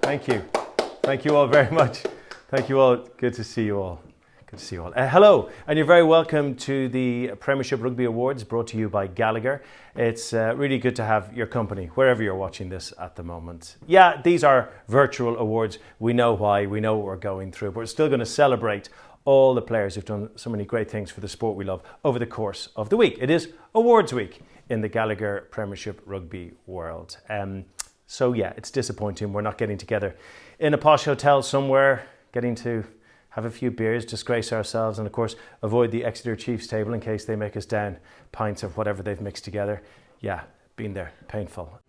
Thank you. Thank you all very much. Thank you all. Good to see you all. Good to see you all. Hello, and you're very welcome to the Premiership Rugby Awards brought to you by Gallagher. It's really good to have your company wherever you're watching this at the moment. Yeah, these are virtual awards. We know why. We know what we're going through. But we're still going to celebrate all the players who've done so many great things for the sport we love over the course of the week. It is Awards Week in the Gallagher Premiership Rugby world. So yeah, it's disappointing we're not getting together in a posh hotel somewhere, getting to have a few beers, disgrace ourselves, and of course avoid the Exeter Chiefs table in case they make us down pints of whatever they've mixed together. Yeah, been there, painful.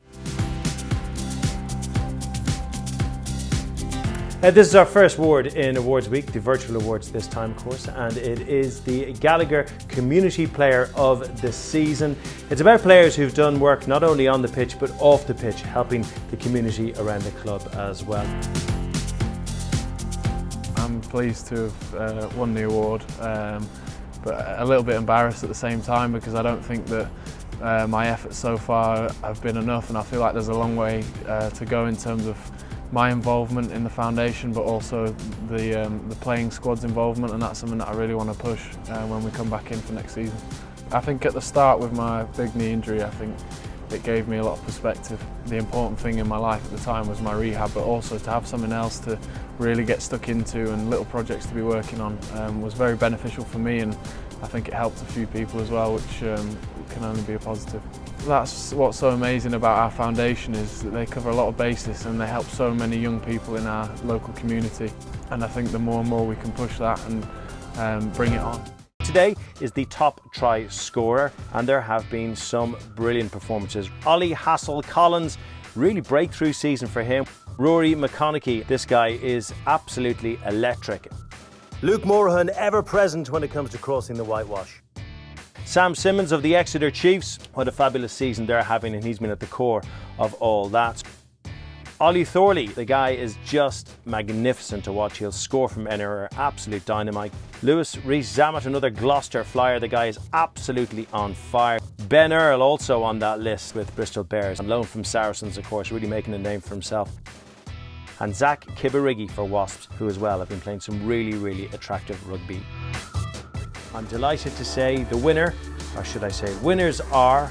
This is our first award in Awards Week, the virtual awards this time, of course, and it is the Gallagher Community Player of the Season. It's about players who've done work not only on the pitch but off the pitch, helping the community around the club as well. I'm pleased to have won the award, but a little bit embarrassed at the same time because I don't think that my efforts so far have been enough, and I feel like there's a long way to go in terms of my involvement in the foundation, but also the playing squad's involvement, and that's something that I really want to push when we come back in for next season. I think at the start with my big knee injury, I think it gave me a lot of perspective. The important thing in my life at the time was my rehab, but also to have something else to really get stuck into and little projects to be working on was very beneficial for me, and I think it helped a few people as well, which can only be a positive. That's what's so amazing about our foundation, is that they cover a lot of bases and they help so many young people in our local community, and I think the more and more we can push that and bring it on. Today is the top try scorer, and there have been some brilliant performances. Ollie Hassel-Collins, really breakthrough season for him. Rory McConaughey, this guy is absolutely electric. Luke Morahan, ever present when it comes to crossing the whitewash. Sam Simmons of the Exeter Chiefs, what a fabulous season they're having, and he's been at the core of all that. Ollie Thorley, the guy is just magnificent to watch. He'll score from anywhere, absolute dynamite. Lewis Rees-Zammit, another Gloucester flyer. The guy is absolutely on fire. Ben Earl also on that list with Bristol Bears. On loan from Saracens, of course, really making a name for himself. And Zach Kibarigi for Wasps, who as well have been playing some really attractive rugby. I'm delighted to say the winner, or should I say winners, are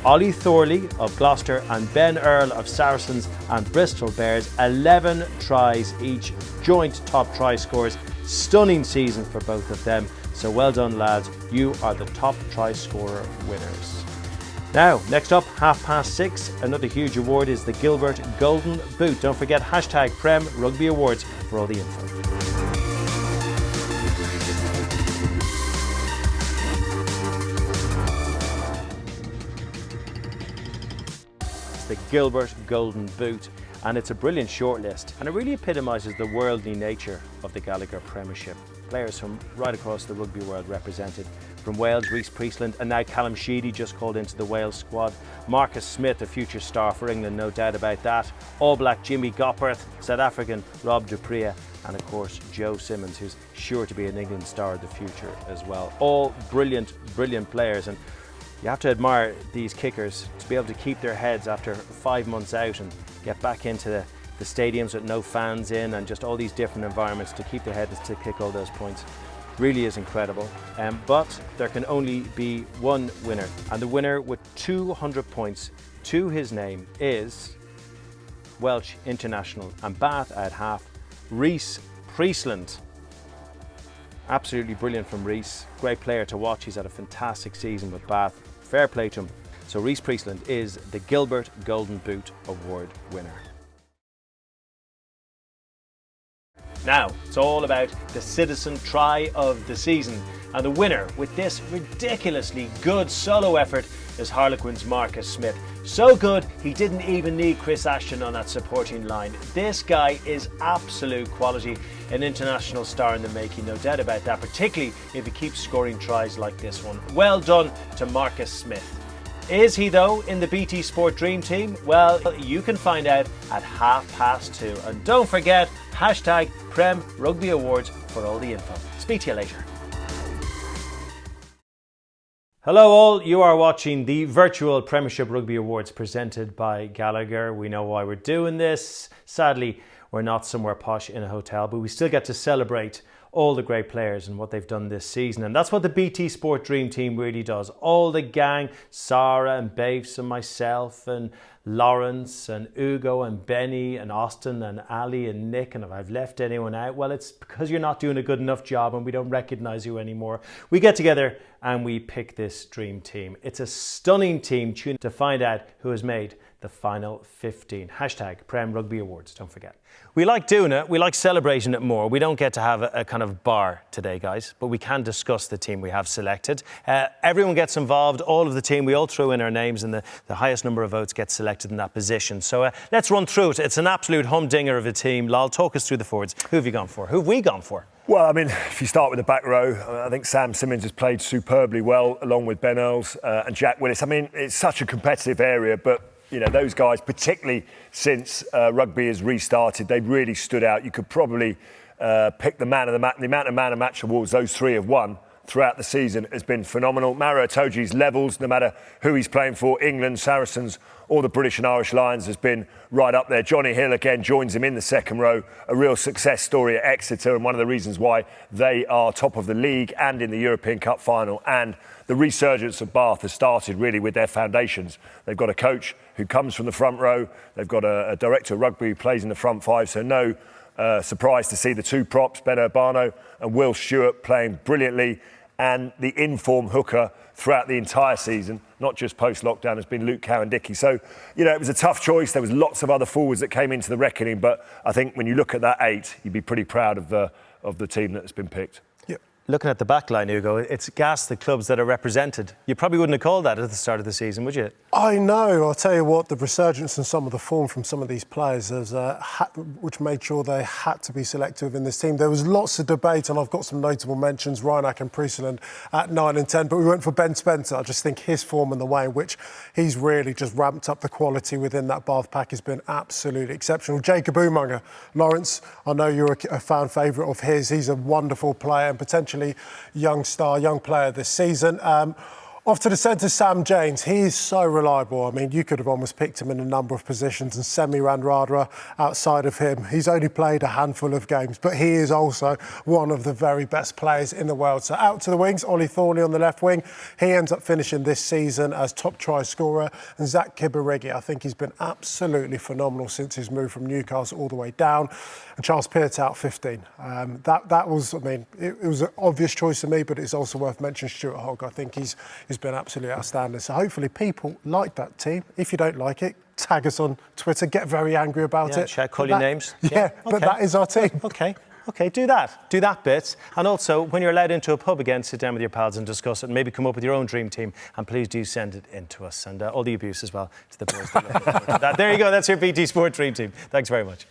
Ollie Thorley of Gloucester and Ben Earl of Saracens and Bristol Bears. 11 tries each, joint top try scorers. Stunning season for both of them. So well done, lads. You are the top try scorer winners. Now, next up, 6:30, another huge award is the Gilbert Golden Boot. Don't forget #Prem Rugby Awards for all the info. The Gilbert Golden Boot, and it's a brilliant shortlist, and it really epitomises the worldly nature of the Gallagher Premiership. Players from right across the rugby world represented. From Wales, Rhys Priestland, and now Callum Sheedy just called into the Wales squad. Marcus Smith, a future star for England, no doubt about that. All Black Jimmy Gopperth, South African Rob Dupree, and of course Joe Simmons, who's sure to be an England star of the future as well. All brilliant players, and you have to admire these kickers to be able to keep their heads after 5 months out and get back into the stadiums with no fans in and just all these different environments to keep their heads to kick all those points. Really is incredible. But there can only be one winner, and the winner with 200 points to his name is Welsh international and Bath at half, Rhys Priestland. Absolutely brilliant from Rhys. Great player to watch. He's had a fantastic season with Bath. Fair play to him. So Rhys Priestland is the Gilbert Golden Boot Award winner. Now, it's all about the Citizen Try of the Season. And the winner with this ridiculously good solo effort is Harlequins' Marcus Smith. So good, he didn't even need Chris Ashton on that supporting line. This guy is absolute quality, an international star in the making, no doubt about that, particularly if he keeps scoring tries like this one. Well done to Marcus Smith. Is he though in the BTSport Dream Team? Well, you can find out at 2:30. And don't forget #Prem Rugby Awards for all the info. Speak to you later. Hello all, you are watching the virtual Premiership Rugby Awards presented by Gallagher. We know why we're doing this. Sadly, We're not somewhere posh in a hotel, but we still get to celebrate all the great players and what they've done this season. And that's what the BT Sport Dream Team really does. All the gang, Sarah and Babes and myself and Lawrence and Ugo and Benny and Austin and Ali and Nick, and if I've left anyone out, well, it's because you're not doing a good enough job and we don't recognise you anymore. We get together and we pick this dream team. It's a stunning team. Tune to find out who has made the final 15. Hashtag Prem Rugby Awards, don't forget. We like doing it, we like celebrating it more. We don't get to have a kind of bar today, guys, but we can discuss the team we have selected. Everyone gets involved, all of the team, we all throw in our names and the highest number of votes gets selected in that position. So let's run through it. It's an absolute humdinger of a team. Lal, talk us through the forwards. Who have you gone for? Who have we gone for? Well, I mean, if you start with the back row, I think Sam Simmons has played superbly well, along with Ben Earls and Jack Willis. I mean, it's such a competitive area, but you know, those guys, particularly since rugby has restarted, they've really stood out. You could probably pick the man of the match. The amount of man of match awards those three have won throughout the season has been phenomenal. Maro Itoje's levels, no matter who he's playing for, England, Saracens, or the British and Irish Lions, has been right up there. Johnny Hill again joins him in the second row, a real success story at Exeter, and one of the reasons why they are top of the league and in the European Cup final. And the resurgence of Bath has started really with their foundations. They've got a coach who comes from the front row. They've got a director of rugby who plays in the front five, so no surprise to see the two props, Ben Urbano and Will Stewart, playing brilliantly. And the in-form hooker throughout the entire season, not just post-lockdown, has been Luke Cowan-Dickie. So, you know, it was a tough choice. There was lots of other forwards that came into the reckoning, but I think when you look at that 8, you'd be pretty proud of the team that's been picked. Looking at the back line, Ugo, it's gas the clubs that are represented. You probably wouldn't have called that at the start of the season, would you? I know. I'll tell you what, the resurgence and some of the form from some of these players has, which made sure they had to be selective in this team. There was lots of debate, and I've got some notable mentions, Reinach and Priestland at 9 and 10, but we went for Ben Spencer. I just think his form and the way in which he's really just ramped up the quality within that Bath pack has been absolutely exceptional. Jacob Umaga, Lawrence, I know you're a fan favourite of his. He's a wonderful player and potentially young player this season. Off to the centre, Sam James. He is so reliable. I mean, you could have almost picked him in a number of positions, and Semi Radradra outside of him. He's only played a handful of games, but he is also one of the very best players in the world. So out to the wings, Ollie Thornley on the left wing. He ends up finishing this season as top try scorer. And Zach Kibarigi, I think he's been absolutely phenomenal since his move from Newcastle all the way down. And Charles Pearce out 15. That was, I mean, it was an obvious choice to me, but it's also worth mentioning Stuart Hogg. I think he's been absolutely outstanding. So hopefully people like that team. If you don't like it, tag us on Twitter, get very angry about it. Call your names. Yeah, okay. But that is our team. Okay, do that bit. And also, when you're allowed into a pub again, sit down with your pals and discuss it, and maybe come up with your own dream team, and please do send it in to us, and all the abuse as well to the boys. That. There you go, that's your BT Sport Dream Team. Thanks very much.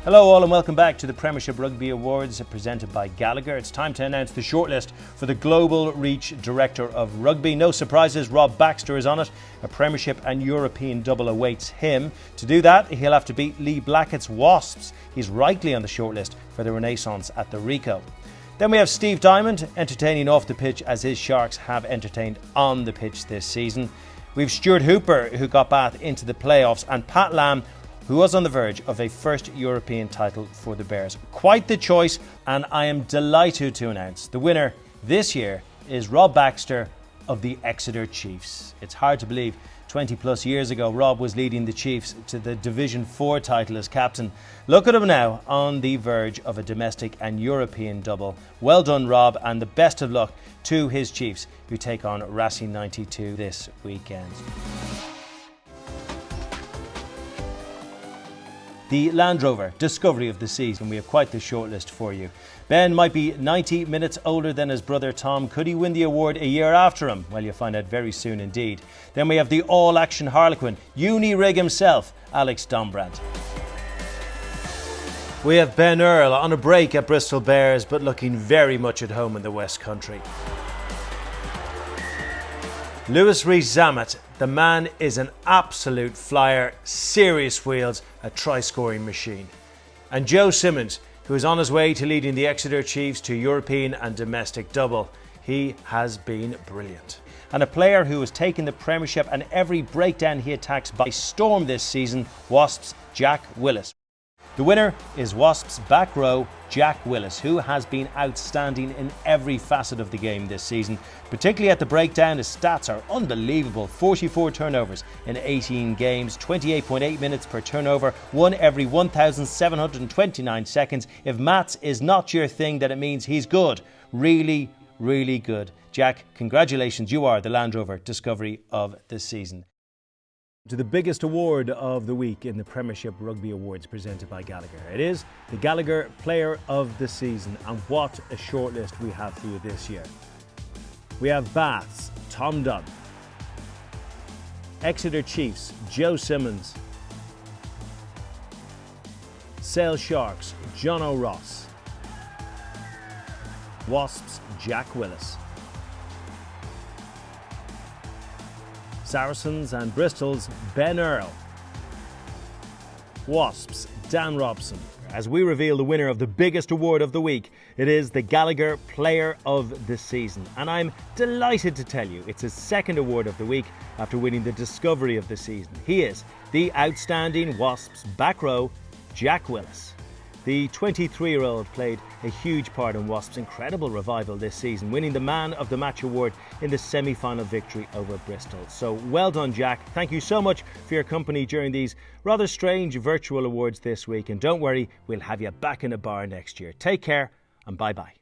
Hello all and welcome back to the Premiership Rugby Awards presented by Gallagher. It's time to announce the shortlist for the Global Reach Director of Rugby. No surprises, Rob Baxter is on it. A Premiership and European double awaits him. To do that, he'll have to beat Lee Blackett's Wasps. He's rightly on the shortlist for the Renaissance at the Rico. Then we have Steve Diamond, entertaining off the pitch as his Sharks have entertained on the pitch this season. We've Stuart Hooper, who got Bath into the playoffs, and Pat Lam, who was on the verge of a first European title for the Bears. Quite the choice, and I am delighted to announce the winner this year is Rob Baxter of the Exeter Chiefs. It's hard to believe 20 plus years ago Rob was leading the Chiefs to the Division 4 title as captain. Look at him now on the verge of a domestic and European double. Well done, Rob, and the best of luck to his Chiefs, who take on Racing 92 this weekend. The Land Rover discovery of the season. We have quite the shortlist for you. Ben might be 90 minutes older than his brother Tom. Could he win the award a year after him? Well, you'll find out very soon indeed. Then we have the all-action Harlequin, Uni-Rig himself, Alex Dombrandt. We have Ben Earl on a break at Bristol Bears, but looking very much at home in the West Country. Lewis Rees-Zammit, the man is an absolute flyer, serious wheels, a try-scoring machine. And Joe Simmons, who is on his way to leading the Exeter Chiefs to European and domestic double. He has been brilliant. And a player who has taken the Premiership and every breakdown he attacks by storm this season, Wasps' Jack Willis. The winner is Wasps' back row, Jack Willis, who has been outstanding in every facet of the game this season. Particularly at the breakdown, his stats are unbelievable. 44 turnovers in 18 games, 28.8 minutes per turnover, one every 1,729 seconds. If maths is not your thing, then it means he's good. Really, really good. Jack, congratulations, you are the Land Rover discovery of the season. To the biggest award of the week in the Premiership Rugby Awards presented by Gallagher. It is the Gallagher Player of the Season, and what a shortlist we have for you this year. We have Bath's Tom Dunn, Exeter Chiefs Joe Simmons, Sale Sharks John O'Ross, Wasps Jack Willis, Saracens and Bristol's Ben Earl, Wasps Dan Robson. As we reveal the winner of the biggest award of the week, it is the Gallagher Player of the Season. And I'm delighted to tell you it's his second award of the week after winning the Discovery of the Season. He is the outstanding Wasps back row, Jack Willis. The 23-year-old played a huge part in Wasps' incredible revival this season, winning the Man of the Match award in the semi-final victory over Bristol. So well done, Jack. Thank you so much for your company during these rather strange virtual awards this week. And don't worry, we'll have you back in a bar next year. Take care and bye-bye.